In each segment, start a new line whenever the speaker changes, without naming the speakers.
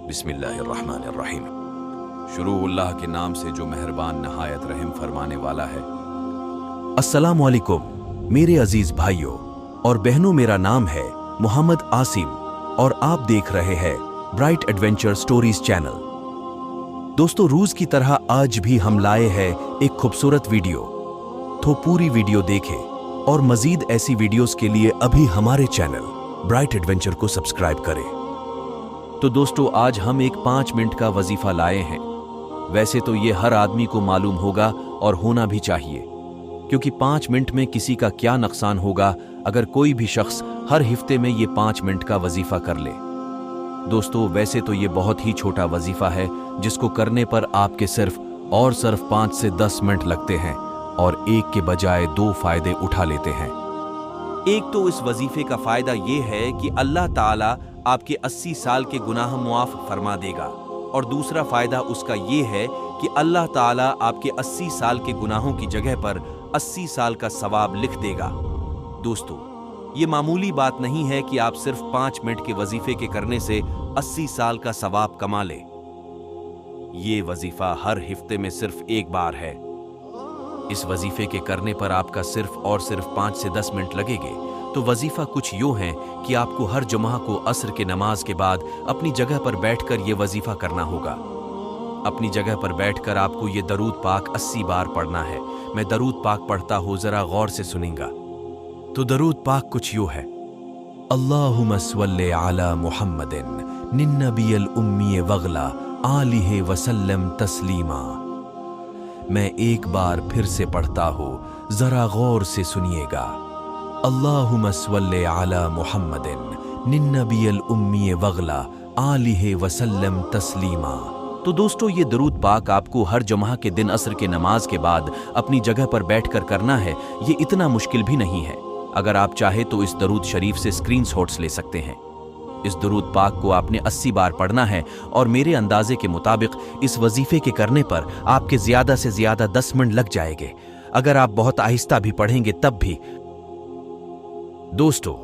बिस्मिल्लाहिर्रहमानिर्रहीम। शुरू अल्लाह के नाम से जो मेहरबान नहायत रहम फरमाने वाला है। अस्सलामु अलैकुम मेरे अजीज भाइयों और बहनों, मेरा नाम है मोहम्मद आसिम और आप देख रहे हैं ब्राइट एडवेंचर स्टोरीज चैनल। दोस्तों, रोज की तरह आज भी हम लाए हैं एक खूबसूरत वीडियो, तो पूरी वीडियो देखें और मजीद ऐसी वीडियोस के लिए अभी हमारे चैनल ब्राइट एडवेंचर को सब्सक्राइब करें। तो दोस्तों, आज हम एक 5 मिनट का वजीफा लाए हैं। वैसे तो ये हर आदमी को मालूम होगा और होना भी चाहिए, क्योंकि 5 मिनट में किसी का क्या नुकसान होगा अगर कोई भी शख्स हर हफ्ते में ये 5 मिनट का वजीफा कर ले। दोस्तों, वैसे तो ये बहुत ही छोटा वजीफा है जिसको करने पर आपके सिर्फ 5 से 10 मिनट लगते हैं और एक के बजाय 2 फायदे उठा लेते हैं। एक तो इस वजीफे का फायदा ये है कि अल्लाह ताला आपके 80 साल के गुनाह मुआफ फरमा देगा, और दूसरा फायदा उसका ये है कि अल्लाह ताला आपके 80 साल के गुनाहों की जगह पर 80 साल का सवाब लिख देगा। दोस्तों, ये मामूली बात नहीं है कि आप सिर्फ 5 मिनट के वजीफे के करने से 80 साल का सवाब कमा ले। ये वजीफा हर हफ्ते में सिर्फ एक बार है। इस वजीफे के करने पर आपका सिर्फ 5 से 10 मिनट लगेंगे। तो वजीफा कुछ यूं है कि आपको हर जुमा को असर के नमाज के बाद अपनी जगह पर बैठकर ये वजीफा करना होगा। अपनी जगह पर बैठकर आपको ये दरूद पाक 80 बार पढ़ना है। मैं दरूद पाक पढ़ता हूँ, जरा गौर से सुनेंगा। तो दरूद पाक कुछ यूं है: अल्लाहुम्मा सल्लि अला मुहम्मदिन निन्नबियल उम्मी वगला आलिहि वसल्लम तस्लीमा। मैं एक बार फिर से पढ़ता हूँ, जरा गौर से सुनिएगा। अल्लाहुम्मा सल्लि अला मुहम्मदिन निन्नबियल उम्मी वगला आलिहि वसल्लम तस्लीमा। तो दोस्तों, ये दरूद पाक आपको हर जुमा के दिन असर के नमाज के बाद अपनी जगह पर बैठकर करना है। ये इतना मुश्किल भी नहीं है। अगर आप चाहे तो इस दरूद शरीफ से स्क्रीनशॉट्स ले सकते हैं। इस दरूद पाक को आपने 80 बार पढ़ना है और मेरे अंदाजे के मुताबिक इस वजीफे के करने पर आपके ज्यादा से ज्यादा 10 मिनट लग जाएंगे। अगर आप बहुत आहिस्ता भी पढ़ेंगे तब भी। दोस्तों,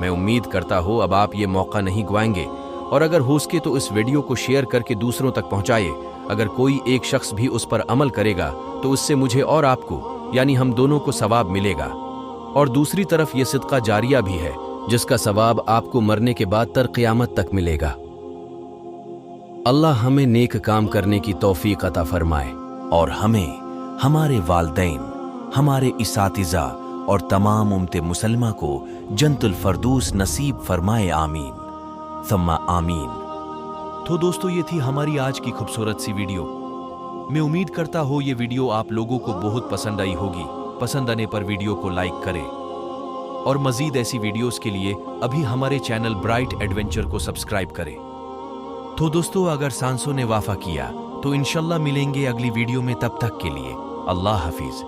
मैं उम्मीद करता हूं अब आप ये मौका नहीं गवाएंगे, और अगर हो सके तो इस वीडियो को शेयर करके दूसरों तक पहुंचाइए। अगर कोई एक शख्स भी उस पर अमल करेगा तो उससे मुझे और आपको, यानी हम दोनों को सवाब मिलेगा, और दूसरी तरफ ये सदका जारिया भी है जिसका सवाब आपको मरने के बाद तर क़यामत तक मिलेगा। अल्लाह हमें नेक काम करने की तौफीक अता फरमाए और हमें, हमारे वालिदैन, हमारे इसातिज़ा और तमाम उम्मते मुसलमा को जन्नतुल फरदौस नसीब फरमाए। आमीन सम्मा आमीन। तो दोस्तों, ये थी हमारी आज की खूबसूरत सी वीडियो। मैं उम्मीद करता हूँ ये वीडियो आप लोगों को बहुत पसंद आई होगी। पसंद आने पर वीडियो को लाइक करें और मजीद ऐसी वीडियोस के लिए अभी हमारे चैनल ब्राइट एडवेंचर को सब्सक्राइब करें। तो दोस्तों, अगर सांसों ने वाफा किया तो इंशाल्लाह मिलेंगे अगली वीडियो में। तब तक के लिए अल्लाह हाफिज।